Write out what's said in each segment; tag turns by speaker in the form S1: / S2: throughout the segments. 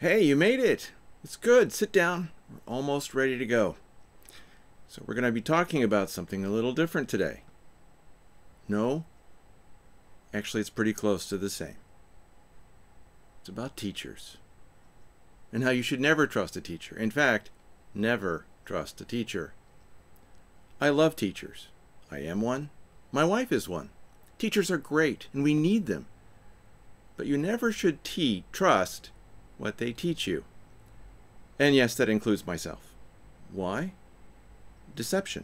S1: Hey, you made it. It's good. Sit down. We're almost ready to go. So we're going to be talking about something a little different today. No, actually it's pretty close to the same. It's about teachers and how you should never trust a teacher. In fact, never trust a teacher. I love teachers. I am one. My wife is one. Teachers are great and we need them. But you never should trust what they teach you. And yes, that includes myself. Why? Deception.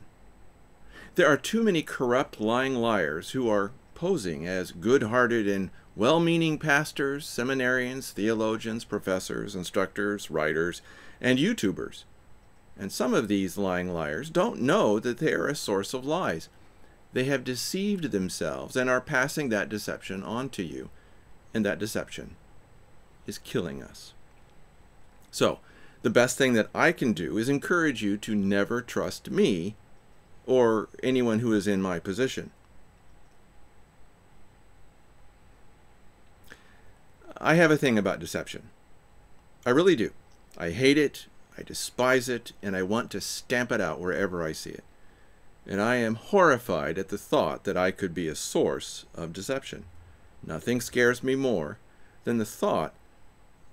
S1: There are too many corrupt, lying liars who are posing as good-hearted and well-meaning pastors, seminarians, theologians, professors, instructors, writers, and YouTubers. And some of these lying liars don't know that they are a source of lies. They have deceived themselves and are passing that deception on to you. And that deception is killing us. So, the best thing that I can do is encourage you to never trust me or anyone who is in my position. I have a thing about deception. I really do. I hate it, I despise it, and I want to stamp it out wherever I see it. And I am horrified at the thought that I could be a source of deception. Nothing scares me more than the thought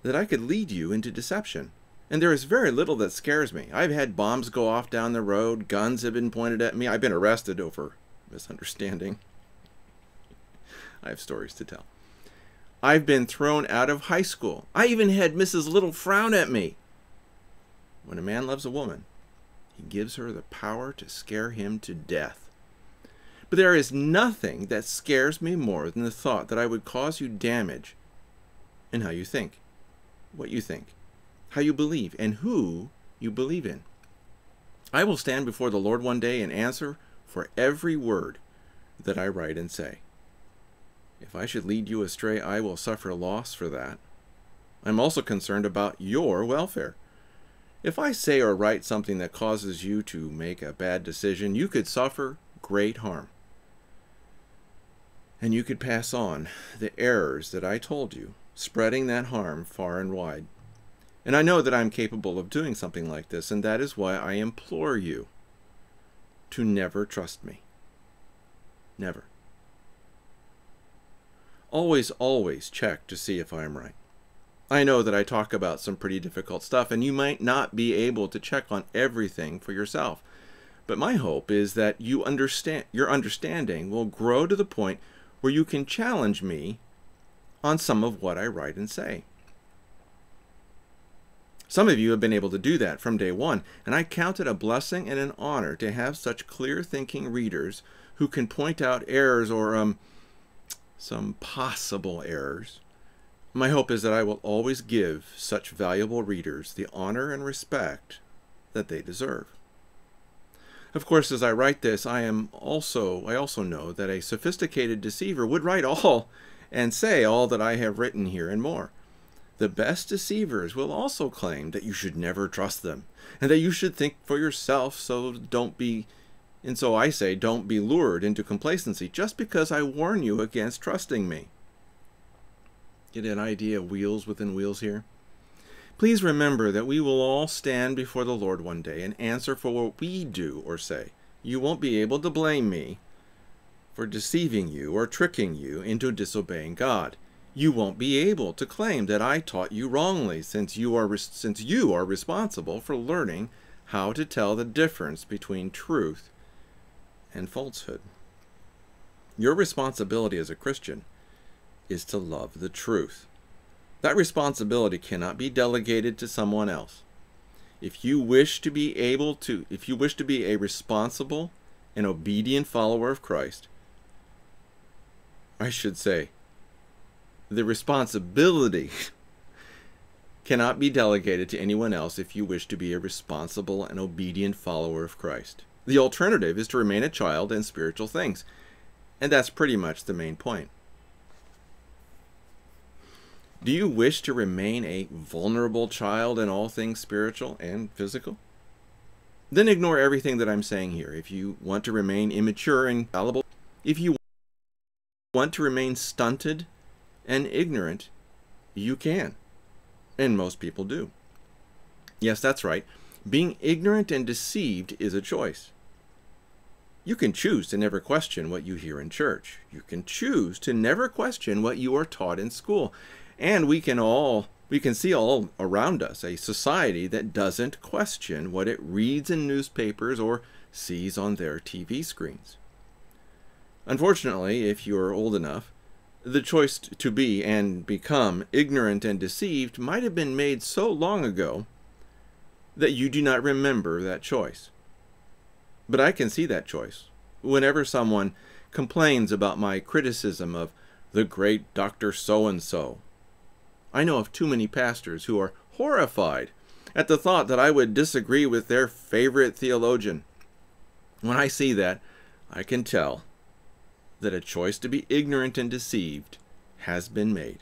S1: that I could lead you into deception. And there is very little that scares me. I've had bombs go off down the road. Guns have been pointed at me. I've been arrested over misunderstanding. I have stories to tell. I've been thrown out of high school. I even had Mrs. Little frown at me. When a man loves a woman, he gives her the power to scare him to death. But there is nothing that scares me more than the thought that I would cause you damage in how you think, what you think, how you believe, and who you believe in. I will stand before the Lord one day and answer for every word that I write and say. If I should lead you astray, I will suffer loss for that. I'm also concerned about your welfare. If I say or write something that causes you to make a bad decision, you could suffer great harm. And you could pass on the errors that I told you, spreading that harm far and wide. And I know that I'm capable of doing something like this, and that is why I implore you to never trust me. Never. Always, always check to see if I'm right. I know that I talk about some pretty difficult stuff, and you might not be able to check on everything for yourself. But my hope is that your understanding will grow to the point where you can challenge me on some of what I write and say. Some of you have been able to do that from day one, and I count it a blessing and an honor to have such clear-thinking readers who can point out errors or some possible errors. My hope is that I will always give such valuable readers the honor and respect that they deserve. Of course, as I write this, I also know that a sophisticated deceiver would write all and say all that I have written here and more. The best deceivers will also claim that you should never trust them, and that you should think for yourself, so I say, don't be lured into complacency just because I warn you against trusting me. Get an idea of wheels within wheels here? Please remember that we will all stand before the Lord one day and answer for what we do or say. You won't be able to blame me for deceiving you or tricking you into disobeying God. You won't be able to claim that I taught you wrongly, since you are responsible for learning how to tell the difference between truth and falsehood. Your responsibility as a Christian is to love the truth. That responsibility cannot be delegated to someone else. If you wish to be a responsible and obedient follower of Christ, I should say, the responsibility cannot be delegated to anyone else if you wish to be a responsible and obedient follower of Christ. The alternative is to remain a child in spiritual things. And that's pretty much the main point. Do you wish to remain a vulnerable child in all things spiritual and physical? Then ignore everything that I'm saying here. If you want to remain immature and fallible, if you want to remain stunted and ignorant, you can. And most people do. Yes, that's right. Being ignorant and deceived is a choice. You can choose to never question what you hear in church. You can choose to never question what you are taught in school. And we can see all around us a society that doesn't question what it reads in newspapers or sees on their TV screens. Unfortunately, if you're old enough, the choice to be and become ignorant and deceived might have been made so long ago that you do not remember that choice. But I can see that choice whenever someone complains about my criticism of the great Dr. So-and-so. I know of too many pastors who are horrified at the thought that I would disagree with their favorite theologian. When I see that, I can tell that a choice to be ignorant and deceived has been made,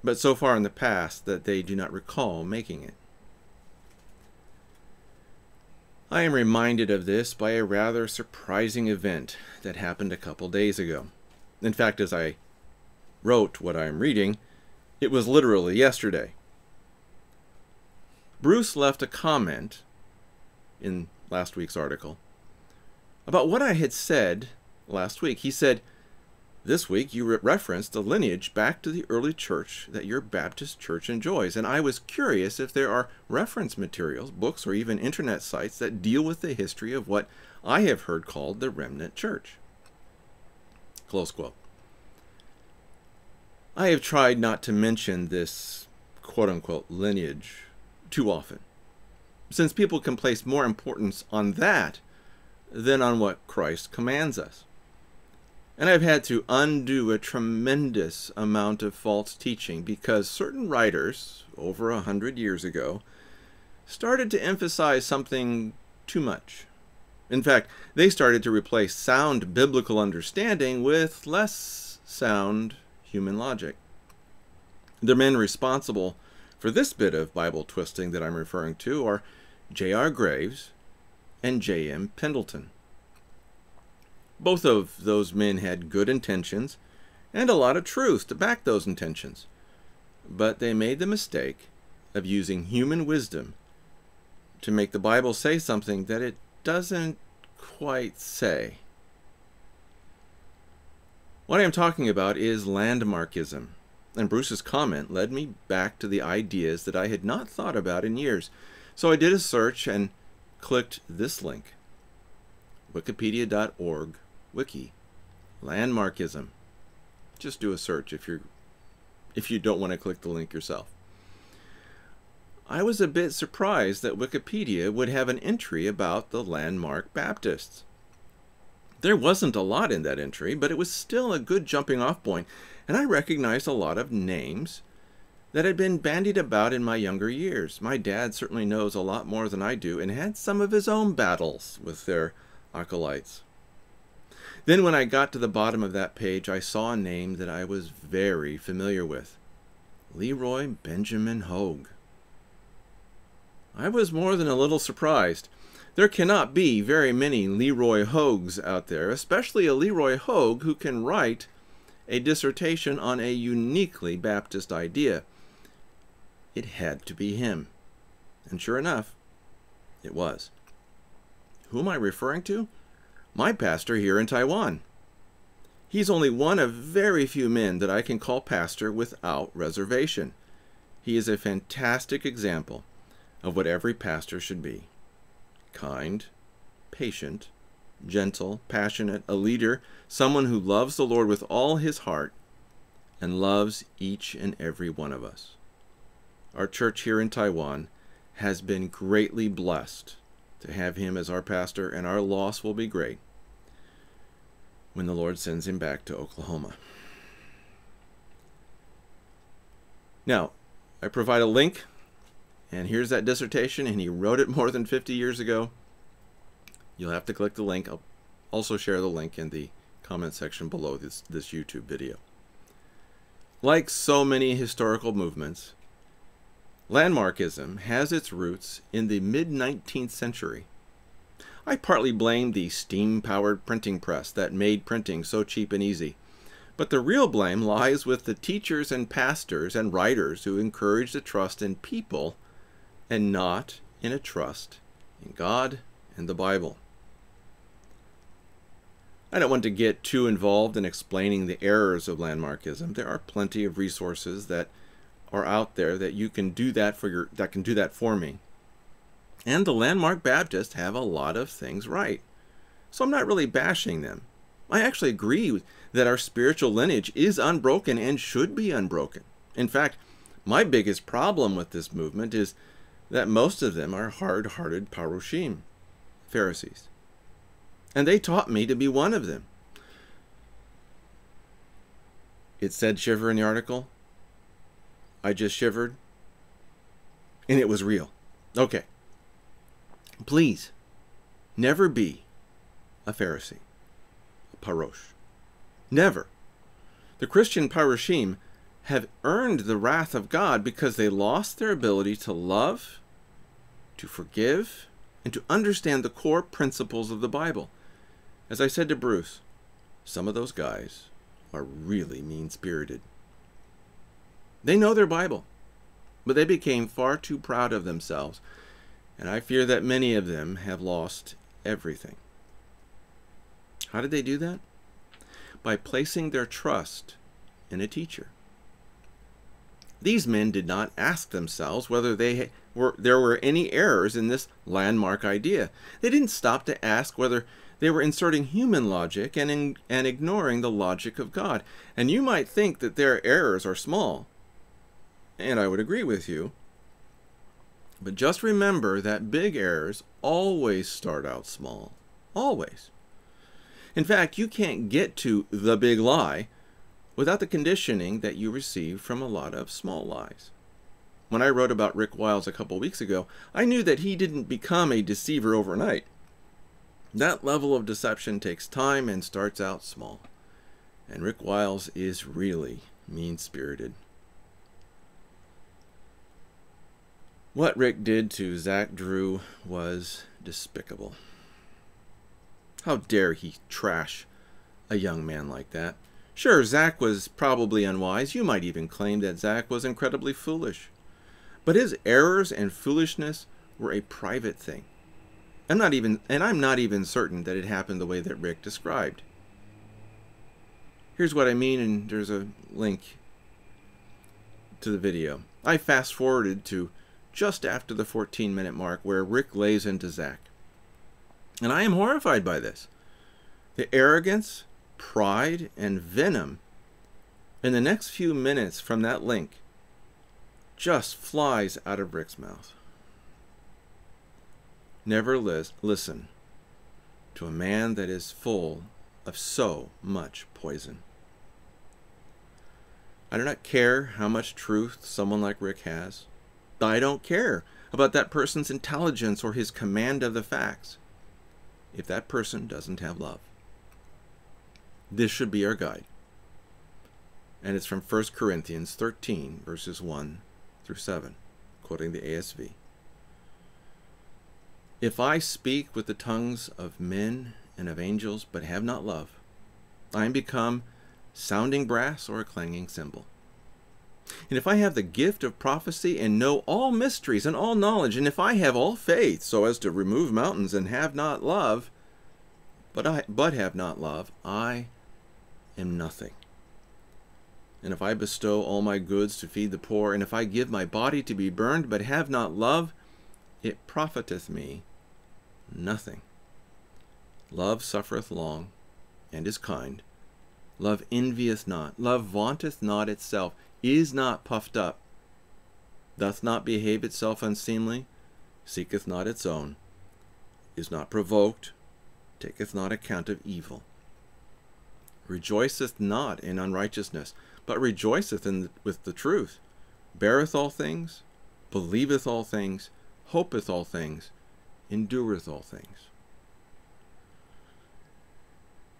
S1: but so far in the past that they do not recall making it. I am reminded of this by a rather surprising event that happened a couple days ago. In fact, as I wrote what I am reading, it was literally yesterday. Bruce left a comment in last week's article about what I had said last week. He said, "This week you referenced a lineage back to the early church that your Baptist church enjoys, and I was curious if there are reference materials, books, or even internet sites that deal with the history of what I have heard called the remnant church." Close quote. I have tried not to mention this quote-unquote lineage too often, since people can place more importance on that than on what Christ commands us. And I've had to undo a tremendous amount of false teaching because certain writers, over 100 years ago, started to emphasize something too much. In fact, they started to replace sound biblical understanding with less sound human logic. The men responsible for this bit of Bible twisting that I'm referring to are J.R. Graves and J.M. Pendleton. Both of those men had good intentions and a lot of truth to back those intentions, but they made the mistake of using human wisdom to make the Bible say something that it doesn't quite say. What I am talking about is Landmarkism, and Bruce's comment led me back to the ideas that I had not thought about in years. So I did a search and clicked this link, wikipedia.org wiki, Landmarkism. Just do a search if you don't want to click the link yourself. I was a bit surprised that Wikipedia would have an entry about the Landmark Baptists. There wasn't a lot in that entry, but it was still a good jumping off point, and I recognized a lot of names that had been bandied about in my younger years. My dad certainly knows a lot more than I do and had some of his own battles with their acolytes. Then when I got to the bottom of that page, I saw a name that I was very familiar with. Leroy Benjamin Hogue. I was more than a little surprised. There cannot be very many Leroy Hogues out there, especially a Leroy Hogue who can write a dissertation on a uniquely Baptist idea. It had to be him. And sure enough, it was. Who am I referring to? My pastor here in Taiwan. He's only one of very few men that I can call pastor without reservation. He is a fantastic example of what every pastor should be. Kind, patient, gentle, passionate, a leader, someone who loves the Lord with all his heart and loves each and every one of us. Our church here in Taiwan has been greatly blessed to have him as our pastor, and our loss will be great when the Lord sends him back to Oklahoma. Now, I provide a link, and here's that dissertation, and he wrote it more than 50 years ago. You'll have to click the link. I'll also share the link in the comment section below this YouTube video. Like so many historical movements, Landmarkism has its roots in the mid-19th century. I partly blame the steam-powered printing press that made printing so cheap and easy. But the real blame lies with the teachers and pastors and writers who encourage the trust in people and not in a trust in God and the Bible. I don't want to get too involved in explaining the errors of Landmarkism. There are plenty of resources that are out there that you can do that for me. And the Landmark Baptists have a lot of things right. So I'm not really bashing them. I actually agree that our spiritual lineage is unbroken and should be unbroken. In fact, my biggest problem with this movement is that most of them are hard-hearted Parushim, Pharisees. And they taught me to be one of them. It said shiver in the article. I just shivered. And it was real. Okay. Please, never be a Pharisee, a Parosh. Never. The Christian Parushim have earned the wrath of God because they lost their ability to love, to forgive, and to understand the core principles of the Bible. As I said to Bruce, some of those guys are really mean-spirited. They know their Bible, but they became far too proud of themselves, and I fear that many of them have lost everything. How did they do that? By placing their trust in a teacher. These men did not ask themselves whether there were any errors in this landmark idea. They didn't stop to ask whether they were inserting human logic and ignoring the logic of God. And you might think that their errors are small, and I would agree with you. But just remember that big errors always start out small. Always. In fact, you can't get to the big lie without the conditioning that you receive from a lot of small lies. When I wrote about Rick Wiles a couple weeks ago, I knew that he didn't become a deceiver overnight. That level of deception takes time and starts out small. And Rick Wiles is really mean-spirited. What Rick did to Zach Drew was despicable. How dare he trash a young man like that? Sure, Zach was probably unwise. You might even claim that Zach was incredibly foolish. But his errors and foolishness were a private thing. I'm not even certain that it happened the way that Rick described. Here's what I mean, and there's a link to the video. I fast-forwarded to just after the 14-minute mark where Rick lays into Zach. And I am horrified by this. The arrogance, pride, and venom in the next few minutes from that link just flies out of Rick's mouth. Never listen to a man that is full of so much poison. I do not care how much truth someone like Rick has. I don't care about that person's intelligence or his command of the facts if that person doesn't have love. This should be our guide. And it's from 1 Corinthians 13, verses 1 through 7, quoting the ASV. If I speak with the tongues of men and of angels, but have not love, I am become sounding brass or a clanging cymbal. And if I have the gift of prophecy and know all mysteries and all knowledge, and if I have all faith so as to remove mountains and have not love, but have not love, I am nothing. And if I bestow all my goods to feed the poor, and if I give my body to be burned, but have not love, it profiteth me nothing. Love suffereth long, and is kind. Love envieth not. Love vaunteth not itself, is not puffed up, doth not behave itself unseemly, seeketh not its own, is not provoked, taketh not account of evil, rejoiceth not in unrighteousness, but rejoiceth with the truth, beareth all things, believeth all things, hopeth all things, endureth all things.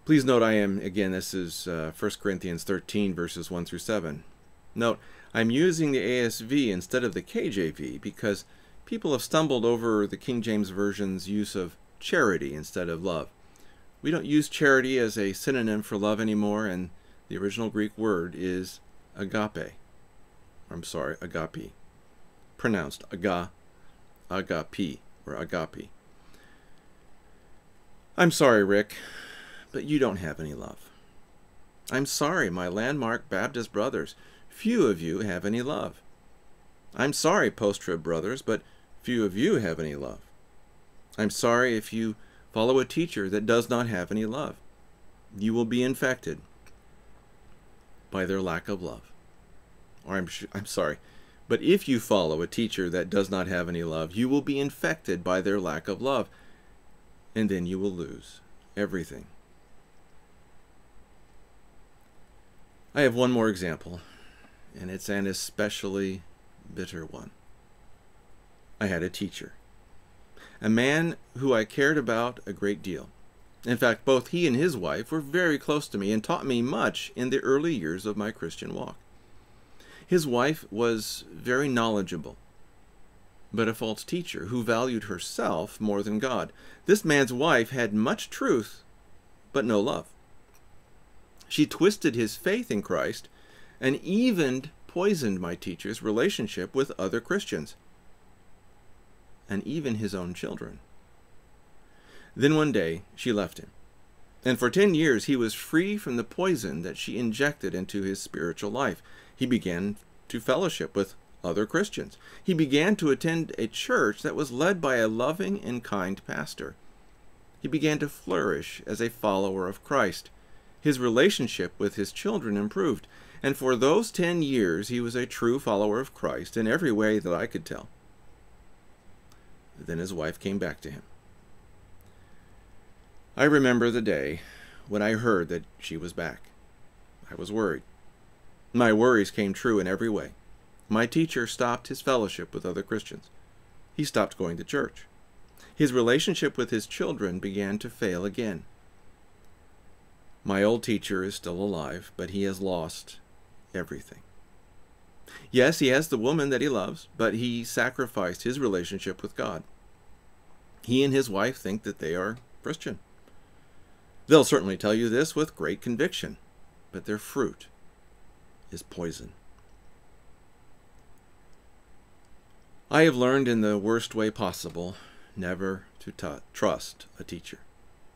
S1: Please note this is 1 Corinthians 13, verses 1 through 7. Note, I'm using the ASV instead of the KJV because people have stumbled over the King James Version's use of charity instead of love. We don't use charity as a synonym for love anymore, and The original Greek word is agape. I'm sorry, agape. Pronounced agape, or agape. I'm sorry, Rick, but you don't have any love. I'm sorry, my Landmark Baptist brothers. Few of you have any love. I'm sorry, post-trib brothers, but few of you have any love. I'm sorry if you follow a teacher that does not have any love. You will be infected by their lack of love. Or I'm sorry, but if you follow a teacher that does not have any love, you will be infected by their lack of love, and then you will lose everything. I have one more example, and it's an especially bitter one. I had a teacher, a man who I cared about a great deal. In fact, both he and his wife were very close to me and taught me much in the early years of my Christian walk. His wife was very knowledgeable, but a false teacher who valued herself more than God. This man's wife had much truth, but no love. She twisted his faith in Christ and even poisoned my teacher's relationship with other Christians, and even his own children. Then one day, she left him, and for 10 years he was free from the poison that she injected into his spiritual life. He began to fellowship with other Christians. He began to attend a church that was led by a loving and kind pastor. He began to flourish as a follower of Christ. His relationship with his children improved, and for those 10 years he was a true follower of Christ in every way that I could tell. Then his wife came back to him. I remember the day when I heard that she was back. I was worried. My worries came true in every way. My teacher stopped his fellowship with other Christians. He stopped going to church. His relationship with his children began to fail again. My old teacher is still alive, but he has lost everything. Yes, he has the woman that he loves, but he sacrificed his relationship with God. He and his wife think that they are Christian. They'll certainly tell you this with great conviction, but their fruit is poison. I have learned in the worst way possible never to trust a teacher.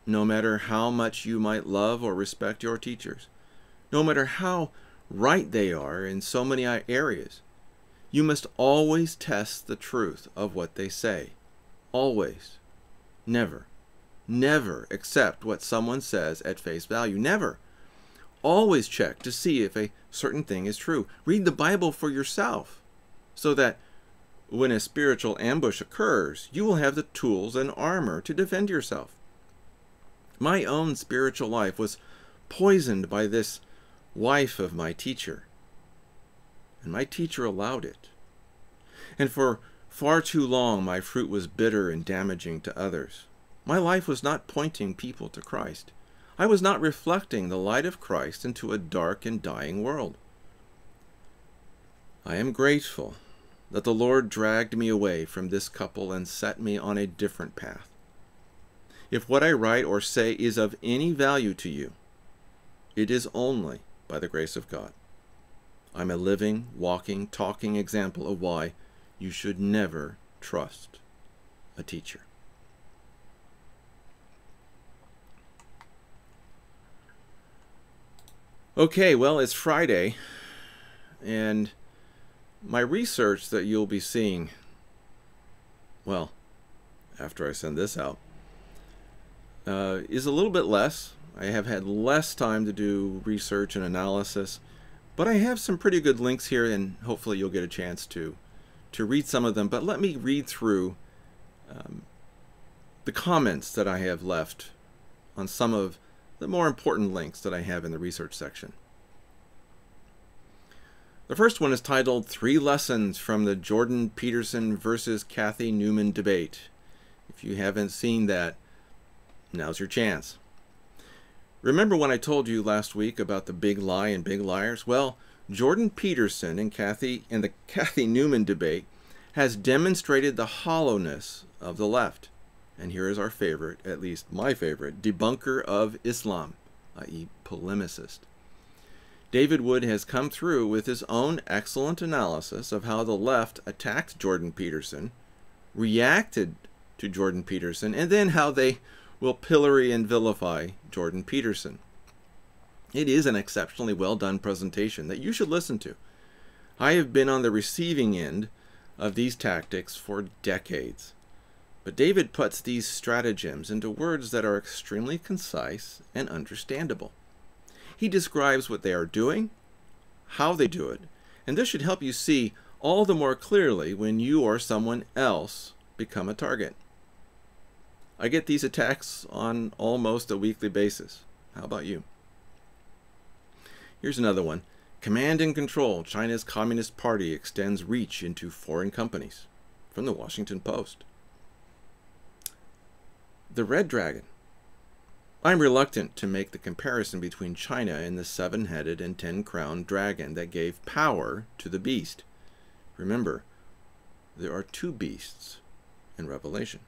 S1: No matter how much you might love or respect your teachers, no matter how right they are in so many areas, you must always test the truth of what they say. Always. Never. Never accept what someone says at face value. Never. Always check to see if a certain thing is true. Read the Bible for yourself so that when a spiritual ambush occurs, you will have the tools and armor to defend yourself. My own spiritual life was poisoned by this wife of my teacher, and my teacher allowed it. And for far too long, my fruit was bitter and damaging to others. My life was not pointing people to Christ. I was not reflecting the light of Christ into a dark and dying world. I am grateful that the Lord dragged me away from this couple and set me on a different path. If what I write or say is of any value to you, it is only by the grace of God. I'm a living, walking, talking example of why you should never trust a teacher. Okay, well, it's Friday, and my research that you'll be seeing, well, after I send this out, is a little bit less. I have had less time to do research and analysis, but I have some pretty good links here, and hopefully you'll get a chance to read some of them. But let me read through the comments that I have left on some of the more important links that I have in the research section. The first one is titled 3 Lessons from the Jordan Peterson versus Kathy Newman Debate. If you haven't seen that, now's your chance. Remember when I told you last week about the big lie and big liars? Well, Jordan Peterson and the Kathy Newman debate has demonstrated the hollowness of the left. And here is our favorite, at least my favorite, debunker of Islam, i.e. polemicist. David Wood has come through with his own excellent analysis of how the left attacked Jordan Peterson, reacted to Jordan Peterson, and then how they will pillory and vilify Jordan Peterson. It is an exceptionally well done presentation that you should listen to. I have been on the receiving end of these tactics for decades. But David puts these stratagems into words that are extremely concise and understandable. He describes what they are doing, how they do it, and this should help you see all the more clearly when you or someone else become a target. I get these attacks on almost a weekly basis. How about you? Here's another one. Command and control. China's Communist Party extends reach into foreign companies. From the Washington Post. The Red Dragon. I'm reluctant to make the comparison between China and the seven-headed and ten-crowned dragon that gave power to the beast. Remember, there are two beasts in Revelation.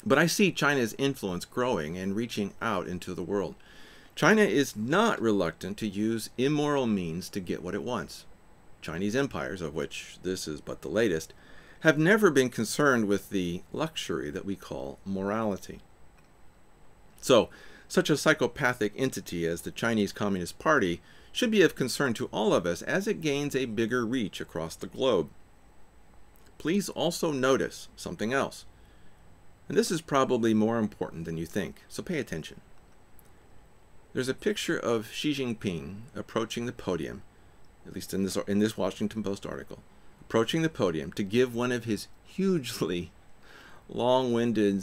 S1: But I see China's influence growing and reaching out into the world. China is not reluctant to use immoral means to get what it wants. Chinese empires, of which this is but the latest, have never been concerned with the luxury that we call morality. So, such a psychopathic entity as the Chinese Communist Party should be of concern to all of us as it gains a bigger reach across the globe. Please also notice something else. And this is probably more important than you think, so pay attention. There's a picture of Xi Jinping approaching the podium, at least in this Washington Post article, approaching the podium to give one of his hugely long-winded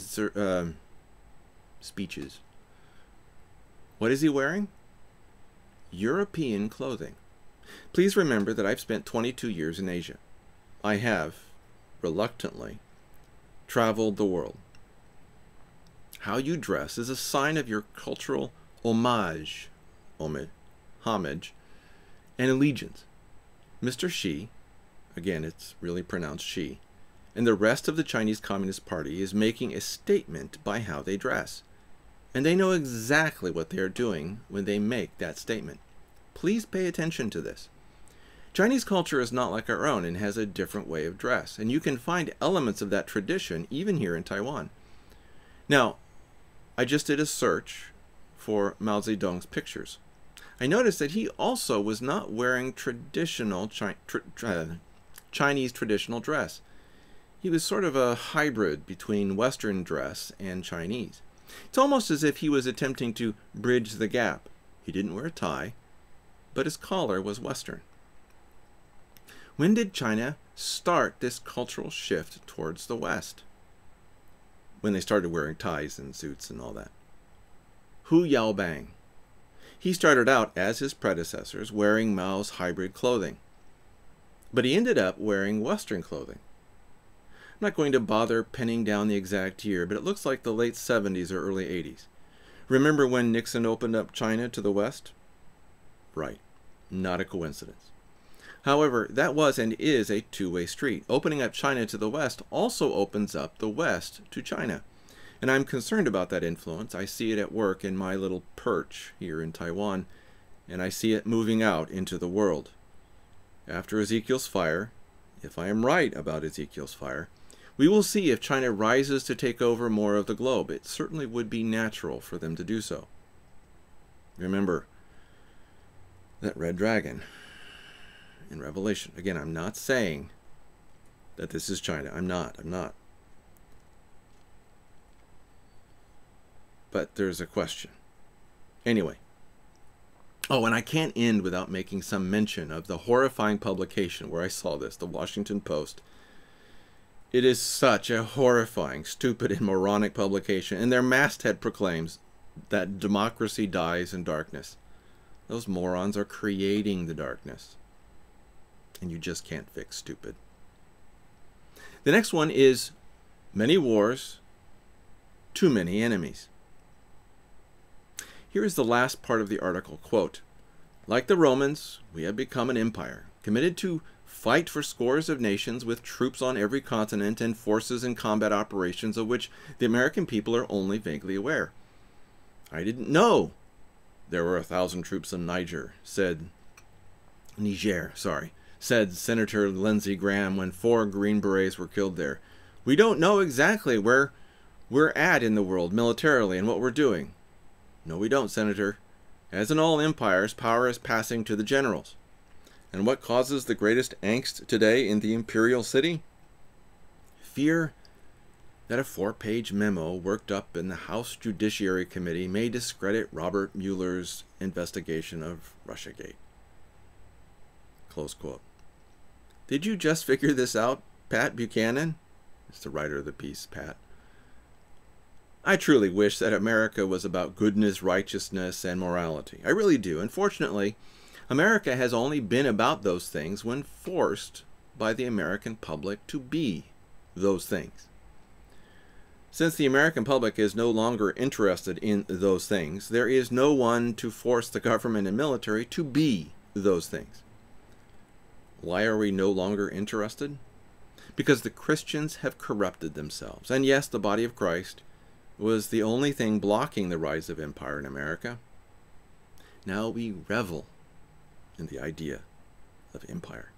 S1: speeches. What is he wearing? European clothing. Please remember that I've spent 22 years in Asia. I have, reluctantly, traveled the world. How you dress is a sign of your cultural homage, and allegiance. Mr. Xi, again it's really pronounced Xi, and the rest of the Chinese Communist Party is making a statement by how they dress. And they know exactly what they are doing when they make that statement. Please pay attention to this. Chinese culture is not like our own and has a different way of dress, and you can find elements of that tradition even here in Taiwan. Now, I just did a search for Mao Zedong's pictures. I noticed that he also was not wearing traditional Chinese traditional dress. He was sort of a hybrid between Western dress and Chinese. It's almost as if he was attempting to bridge the gap. He didn't wear a tie, but his collar was Western. When did China start this cultural shift towards the West? When they started wearing ties and suits and all that. Hu Yaobang. He started out, as his predecessors, wearing Mao's hybrid clothing. But he ended up wearing Western clothing. I'm not going to bother pinning down the exact year, but it looks like the late 70s or early 80s. Remember when Nixon opened up China to the West? Right. Not a coincidence. However, that was and is a two-way street. Opening up China to the West also opens up the West to China. And I'm concerned about that influence. I see it at work in my little perch here in Taiwan, and I see it moving out into the world. After Ezekiel's fire, if I am right about Ezekiel's fire, we will see if China rises to take over more of the globe. It certainly would be natural for them to do so. Remember that red dragon in Revelation. Again, I'm not saying that this is China. I'm not. But there's a question. Anyway. Oh, and I can't end without making some mention of the horrifying publication where I saw this, the Washington Post. It is such a horrifying, stupid, and moronic publication, and their masthead proclaims that democracy dies in darkness. Those morons are creating the darkness. And you just can't fix stupid. The next one is many wars, too many enemies. Here is the last part of the article, quote, "Like the Romans, we have become an empire, committed to fight for scores of nations with troops on every continent and forces in combat operations of which the American people are only vaguely aware. I didn't know There were 1,000 troops in Niger, said Senator Lindsey Graham when 4 Green Berets were killed there. We don't know exactly where we're at in the world militarily and what we're doing. No, we don't, Senator. As in all empires, power is passing to the generals. And what causes the greatest angst today in the imperial city? Fear that a 4-page memo worked up in the House Judiciary Committee may discredit Robert Mueller's investigation of Russiagate. Close quote. Did you just figure this out, Pat Buchanan? It's the writer of the piece, Pat. I truly wish that America was about goodness, righteousness, and morality. I really do. Unfortunately, America has only been about those things when forced by the American public to be those things. Since the American public is no longer interested in those things, there is no one to force the government and military to be those things. Why are we no longer interested? Because the Christians have corrupted themselves. And yes, the body of Christ was the only thing blocking the rise of empire in America. Now we revel in the idea of empire.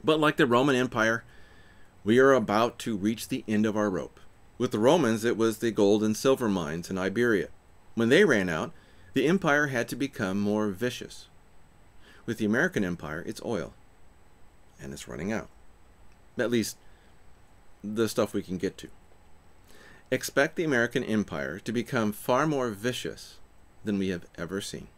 S1: But like the Roman Empire, we are about to reach the end of our rope. With the Romans, it was the gold and silver mines in Iberia. When they ran out, the empire had to become more vicious. With the American empire, it's oil. And it's running out. At least, the stuff we can get to. Expect the American empire to become far more vicious than we have ever seen.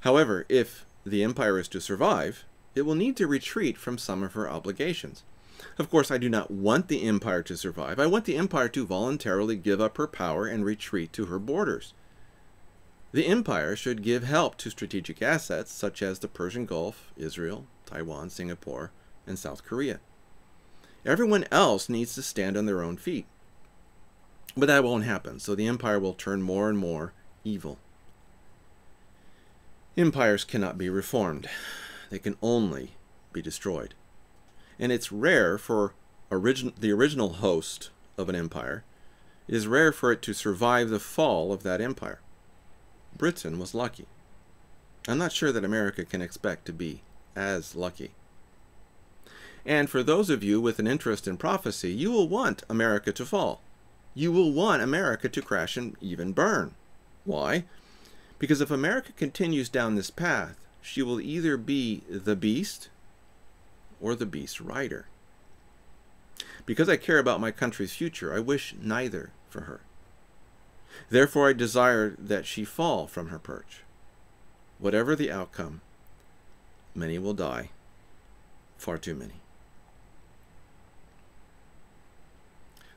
S1: However, if the empire is to survive, it will need to retreat from some of her obligations. Of course, I do not want the empire to survive. I want the empire to voluntarily give up her power and retreat to her borders. The empire should give help to strategic assets such as the Persian Gulf, Israel, Taiwan, Singapore, and South Korea. Everyone else needs to stand on their own feet. But that won't happen, so the empire will turn more and more evil. Empires cannot be reformed. They can only be destroyed. And it's rare for the original host of an empire. It is rare for it to survive the fall of that empire. Britain was lucky. I'm not sure that America can expect to be as lucky. And for those of you with an interest in prophecy, you will want America to fall. You will want America to crash and even burn. Why? Because if America continues down this path, she will either be the beast or the beast rider. Because I care about my country's future, I wish neither for her. Therefore, I desire that she fall from her perch. Whatever the outcome, many will die, far too many.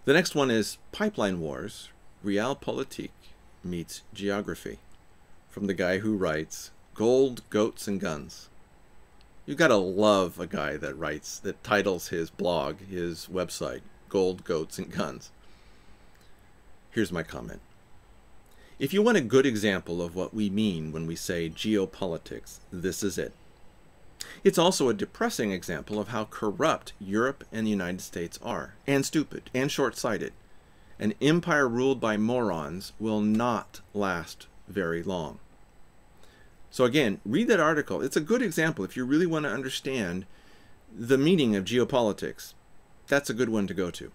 S1: The next one is Pipeline Wars, Realpolitik meets Geography, from the guy who writes Gold, Goats, and Guns. You gotta love a guy that titles his blog, his website, Gold, Goats, and Guns. Here's my comment. If you want a good example of what we mean when we say geopolitics, this is it. It's also a depressing example of how corrupt Europe and the United States are, and stupid, and short-sighted. An empire ruled by morons will not last very long. So again, read that article. It's a good example if you really want to understand the meaning of geopolitics. That's a good one to go to.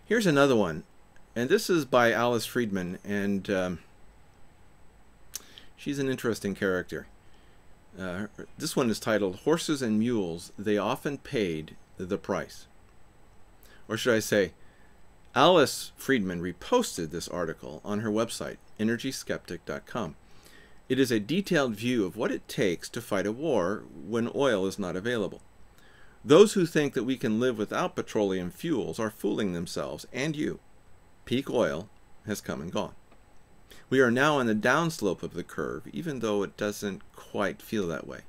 S1: Here's another one, and this is by Alice Friedman, and she's an interesting character. This one is titled, Horses and Mules, They Often Paid the Price. Or should I say, Alice Friedman reposted this article on her website, energyskeptic.com. It is a detailed view of what it takes to fight a war when oil is not available. Those who think that we can live without petroleum fuels are fooling themselves, and you. Peak oil has come and gone. We are now on the downslope of the curve, even though it doesn't quite feel that way.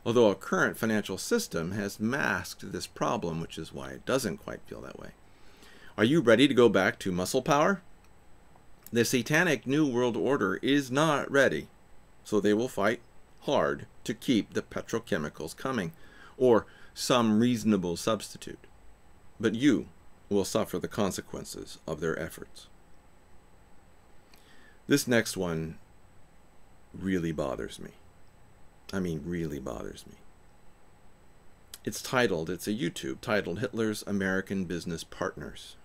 S1: Although our current financial system has masked this problem, which is why it doesn't quite feel that way. Are you ready to go back to muscle power? The satanic New World Order is not ready, so they will fight hard to keep the petrochemicals coming, or some reasonable substitute. But you will suffer the consequences of their efforts. This next one really bothers me. I mean, really bothers me. It's a YouTube titled Hitler's American Business Partners.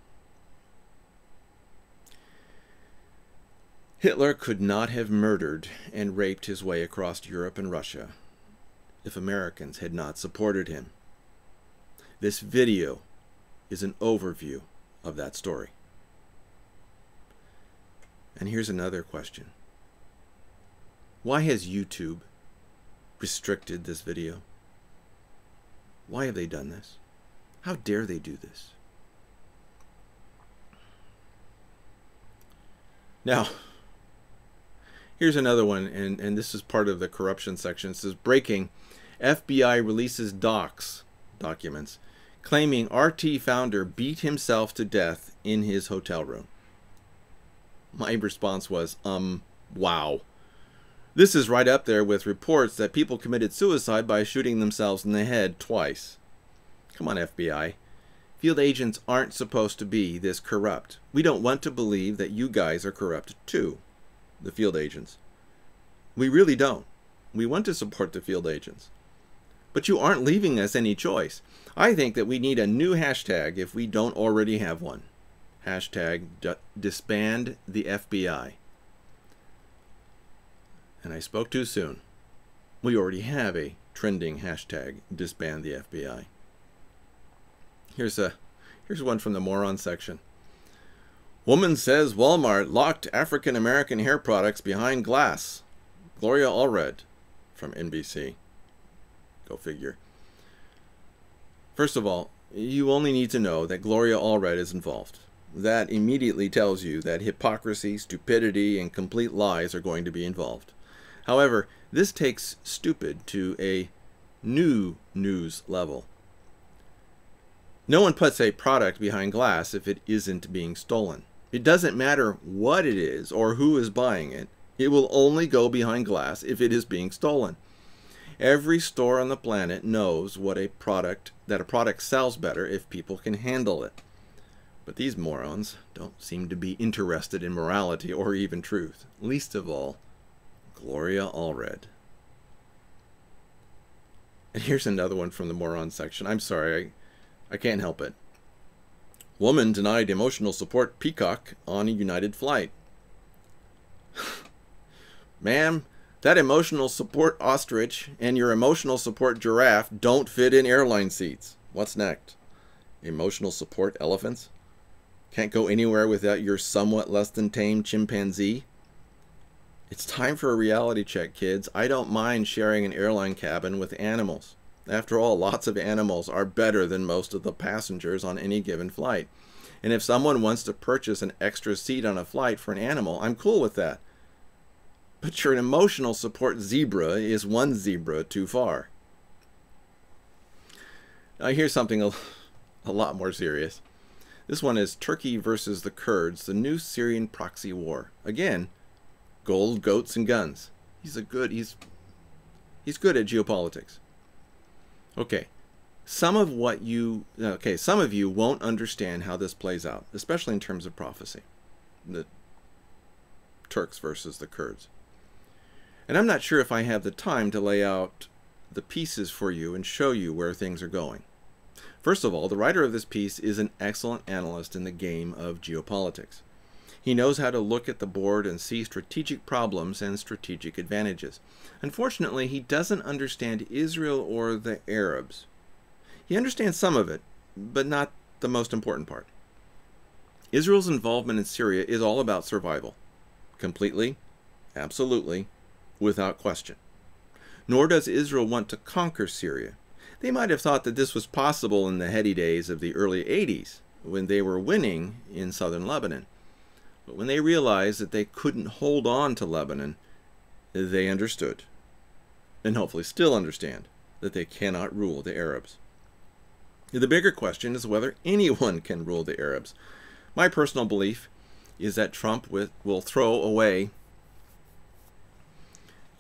S1: Hitler could not have murdered and raped his way across Europe and Russia if Americans had not supported him. This video is an overview of that story. And here's another question. Why has YouTube restricted this video? Why have they done this? How dare they do this? Now, here's another one, and this is part of the corruption section. It says, breaking, FBI releases documents claiming RT founder beat himself to death in his hotel room. My response was, wow. This is right up there with reports that people committed suicide by shooting themselves in the head twice. Come on, FBI. Field agents aren't supposed to be this corrupt. We don't want to believe that you guys are corrupt too, the field agents. We really don't. We want to support the field agents. But you aren't leaving us any choice. I think that we need a new hashtag if we don't already have one. Hashtag disband the FBI. And I spoke too soon. We already have a trending hashtag disband the FBI. Here's one from the moron section. Woman says Walmart locked African American hair products behind glass. Gloria Allred from NBC. Go figure. First of all, you only need to know that Gloria Allred is involved. That immediately tells you that hypocrisy, stupidity, and complete lies are going to be involved. However, this takes stupid to a new news level. No one puts a product behind glass if it isn't being stolen. It doesn't matter what it is or who is buying it. It will only go behind glass if it is being stolen. Every store on the planet knows that a product sells better if people can handle it. But these morons don't seem to be interested in morality or even truth. Least of all, Gloria Allred. And here's another one from the moron section. I'm sorry, I can't help it. Woman denied emotional support peacock on a United flight. Ma'am, that emotional support ostrich and your emotional support giraffe don't fit in airline seats. What's next? Emotional support elephants? Can't go anywhere without your somewhat less than tame chimpanzee? It's time for a reality check, kids. I don't mind sharing an airline cabin with animals. After all, lots of animals are better than most of the passengers on any given flight. And if someone wants to purchase an extra seat on a flight for an animal, I'm cool with that. But your emotional support zebra is one zebra too far. Now here's something a lot more serious. This one is Turkey versus the Kurds, the new Syrian proxy war. Again, gold, goats, and guns. He's good at geopolitics. Okay, some of you won't understand how this plays out, especially in terms of prophecy. The Turks versus the Kurds. And I'm not sure if I have the time to lay out the pieces for you and show you where things are going. First of all, the writer of this piece is an excellent analyst in the game of geopolitics. He knows how to look at the board and see strategic problems and strategic advantages. Unfortunately, he doesn't understand Israel or the Arabs. He understands some of it, but not the most important part. Israel's involvement in Syria is all about survival. Completely, absolutely, without question. Nor does Israel want to conquer Syria. They might have thought that this was possible in the heady days of the early 80s, when they were winning in southern Lebanon. But when they realized that they couldn't hold on to Lebanon, they understood, and hopefully still understand, that they cannot rule the Arabs. The bigger question is whether anyone can rule the Arabs. My personal belief is that Trump will throw away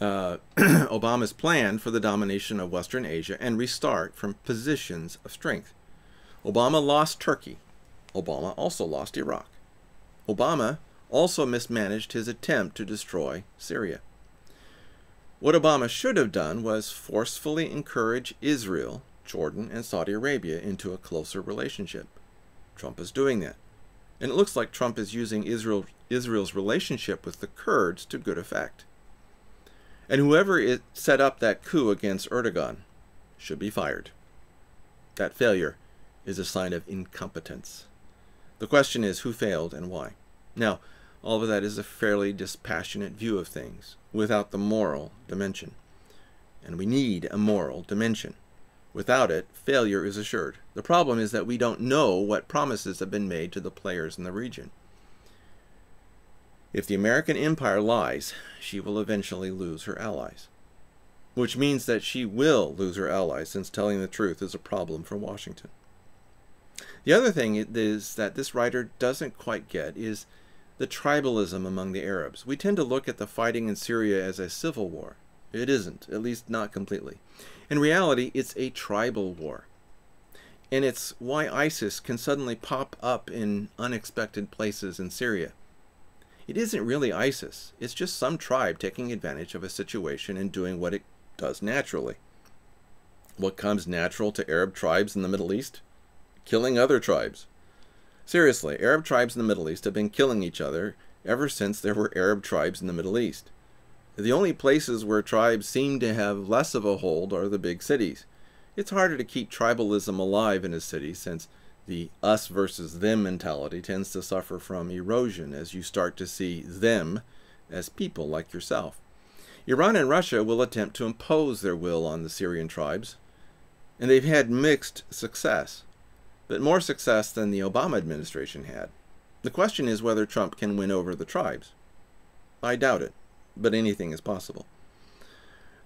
S1: Obama's plan for the domination of Western Asia and restart from positions of strength. Obama lost Turkey. Obama also lost Iraq. Obama also mismanaged his attempt to destroy Syria. What Obama should have done was forcefully encourage Israel, Jordan, and Saudi Arabia into a closer relationship. Trump is doing that. And it looks like Trump is using Israel's relationship with the Kurds to good effect. And whoever set up that coup against Erdogan should be fired. That failure is a sign of incompetence. The question is, who failed and why? Now, all of that is a fairly dispassionate view of things, without the moral dimension. And we need a moral dimension. Without it, failure is assured. The problem is that we don't know what promises have been made to the players in the region. If the American empire lies, she will eventually lose her allies. Which means that she will lose her allies, since telling the truth is a problem for Washington. The other thing is that this writer doesn't quite get is the tribalism among the Arabs. We tend to look at the fighting in Syria as a civil war. It isn't, at least not completely. In reality, it's a tribal war. And it's why ISIS can suddenly pop up in unexpected places in Syria. It isn't really ISIS. It's just some tribe taking advantage of a situation and doing what it does naturally. What comes natural to Arab tribes in the Middle East? Killing other tribes. Seriously, Arab tribes in the Middle East have been killing each other ever since there were Arab tribes in the Middle East. The only places where tribes seem to have less of a hold are the big cities. It's harder to keep tribalism alive in a city since the us versus them mentality tends to suffer from erosion as you start to see them as people like yourself. Iran and Russia will attempt to impose their will on the Syrian tribes, and they've had mixed success, but more success than the Obama administration had. The question is whether Trump can win over the tribes. I doubt it, but anything is possible.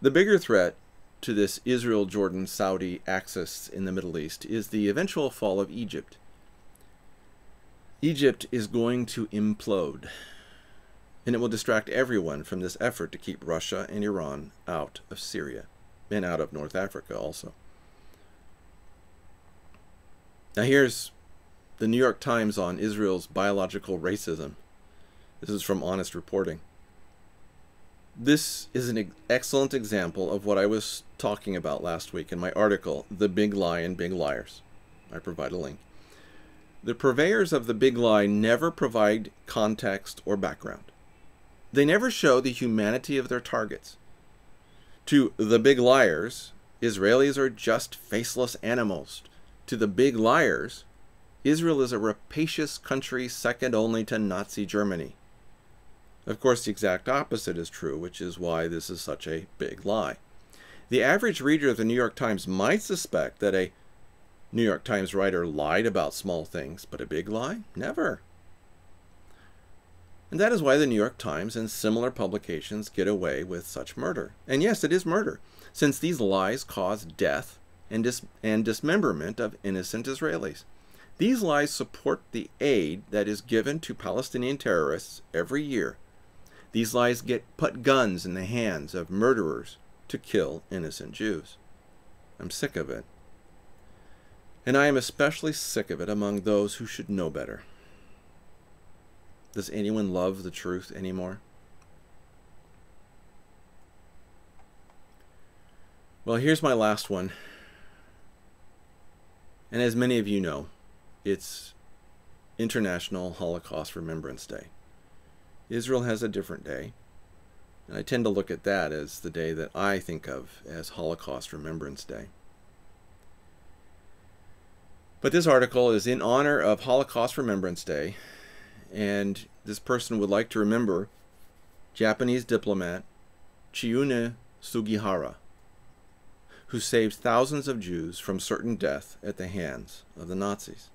S1: The bigger threat to this Israel-Jordan-Saudi axis in the Middle East is the eventual fall of Egypt. Egypt is going to implode, and it will distract everyone from this effort to keep Russia and Iran out of Syria, and out of North Africa also. Now here's the New York Times on Israel's biological racism. This is from Honest Reporting. This is an excellent example of what I was talking about last week in my article, The Big Lie and Big Liars. I provide a link. The purveyors of the big lie never provide context or background. They never show the humanity of their targets. To the big liars, Israelis are just faceless animals. To the big liars, Israel is a rapacious country second only to Nazi Germany. Of course, the exact opposite is true, which is why this is such a big lie. The average reader of the New York Times might suspect that a New York Times writer lied about small things, but a big lie? Never. And that is why the New York Times and similar publications get away with such murder. And yes, it is murder, since these lies cause death and dismemberment of innocent Israelis. These lies support the aid that is given to Palestinian terrorists every year. These lies put guns in the hands of murderers to kill innocent Jews. I'm sick of it. And I am especially sick of it among those who should know better. Does anyone love the truth anymore? Well, here's my last one. And as many of you know, it's International Holocaust Remembrance Day. Israel has a different day, and I tend to look at that as the day that I think of as Holocaust Remembrance Day. But this article is in honor of Holocaust Remembrance Day, and this person would like to remember Japanese diplomat Chiune Sugihara, who saved thousands of Jews from certain death at the hands of the Nazis.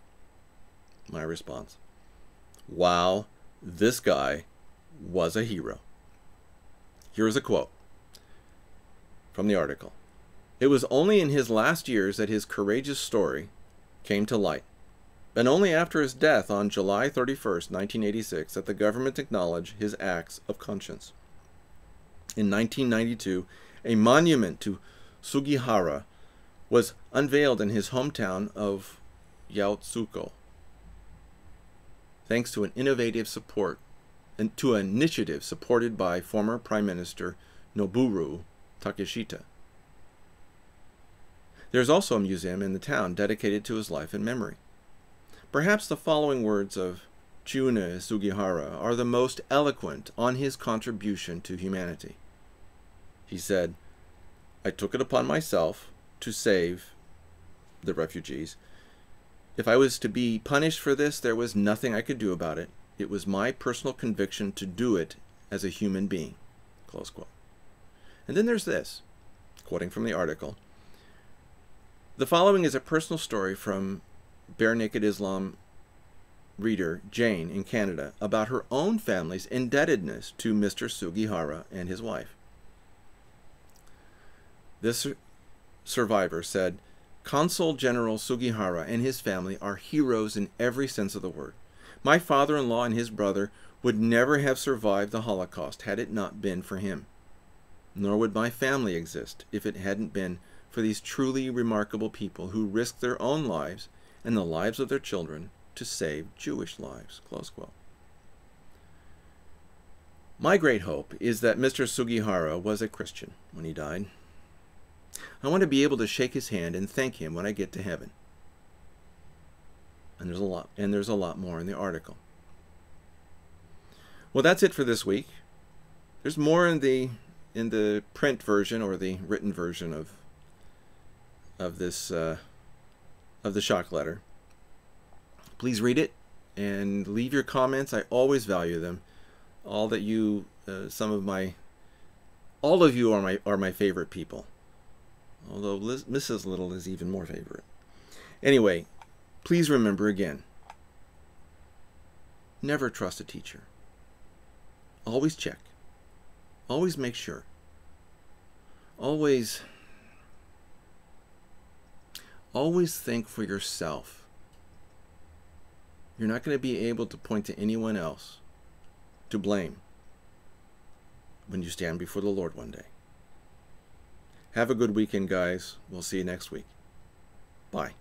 S1: My response: wow, this guy was a hero. Here's a quote from the article. It was only in his last years that his courageous story came to light, and only after his death on July 31st, 1986, that the government acknowledged his acts of conscience. In 1992, a monument to Sugihara was unveiled in his hometown of Yaotsuko, thanks to an innovative support to an initiative supported by former Prime Minister Noboru Takeshita. There's also a museum in the town dedicated to his life and memory. Perhaps the following words of June Sugihara are the most eloquent on his contribution to humanity. He said, "I took it upon myself to save the refugees. If I was to be punished for this, there was nothing I could do about it. It was my personal conviction to do it as a human being." Close quote. And then there's this, quoting from the article. The following is a personal story from Bare Naked Islam reader Jane in Canada about her own family's indebtedness to Mr. Sugihara and his wife. This survivor said, "Consul General Sugihara and his family are heroes in every sense of the word. My father-in-law and his brother would never have survived the Holocaust had it not been for him. Nor would my family exist if it hadn't been for these truly remarkable people who risked their own lives and the lives of their children to save Jewish lives." Close quote. My great hope is that Mr. Sugihara was a Christian when he died. I want to be able to shake his hand and thank him when I get to heaven. And there's a lot more in the article. Well, that's it for this week. There's more in the print version or the written version of this of the shock letter. Please read it and leave your comments. I always value them. All of you are my favorite people. Although Mrs. Little is even more favorite. Anyway, please remember again, never trust a teacher. Always check. Always make sure. Always think for yourself. You're not going to be able to point to anyone else to blame when you stand before the Lord one day. Have a good weekend, guys. We'll see you next week. Bye.